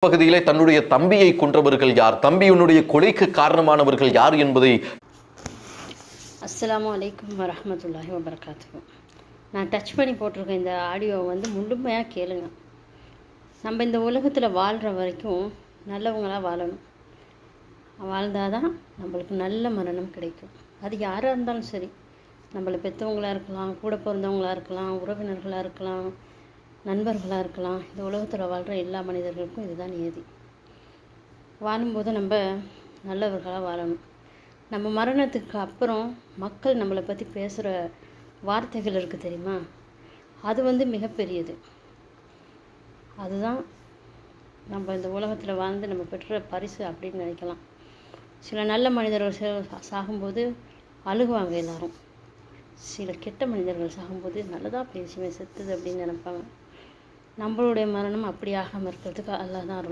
பகுதியிலே தன்னுடைய தம்பியை கொன்றவர்கள் யார், தம்பியினுடைய கொலைக்கு காரணமானவர்கள் யார் என்பதை. அஸ்ஸலாமு அலைக்கும் வரஹ்மத்துல்லாஹி வபரகாத்துஹு. நான் டச் பண்ணி போட்டிருக்கேன் இந்த ஆடியோவை முழுமையாக கேளுங்க. நம்ம இந்த உலகத்தில் வாழ்கிற வரைக்கும் நல்லவங்களாக வாழணும். வாழ்ந்தால் தான் நம்மளுக்கு நல்ல மரணம் கிடைக்கும். அது யாராக இருந்தாலும் சரி, நம்மளை பெற்றவங்களாக இருக்கலாம், கூட பிறந்தவங்களாக இருக்கலாம், உறவினர்களாக இருக்கலாம், நண்பர்களாக இருக்கலாம். இந்த உலகத்தில் வாழ்கிற எல்லா மனிதர்களுக்கும் இதுதான் நியதி. வாழும்போது நம்ம நல்லவர்களாக வாழணும். நம்ம மரணத்துக்கு அப்புறம் மக்கள் நம்மளை பற்றி பேசுகிற வார்த்தைகள் இருக்குது தெரியுமா, அது மிகப்பெரியது. அதுதான் நம்ம இந்த உலகத்தில் வாழ்ந்து நம்ம பெற்ற பரிசு அப்படின்னு நினைக்கலாம். சில நல்ல மனிதர்கள் சாகும்போது அழுகுவாங்க எல்லாரும். சில கெட்ட மனிதர்கள் சாகும்போது நல்லதாக பேசுவேன் செத்துது அப்படின்னு நினைப்பாங்க. நம்மளுடைய மரணம் அப்படி ஆகாமல் இருக்கிறதுக்கு அல்லாஹ் தான் அருள்.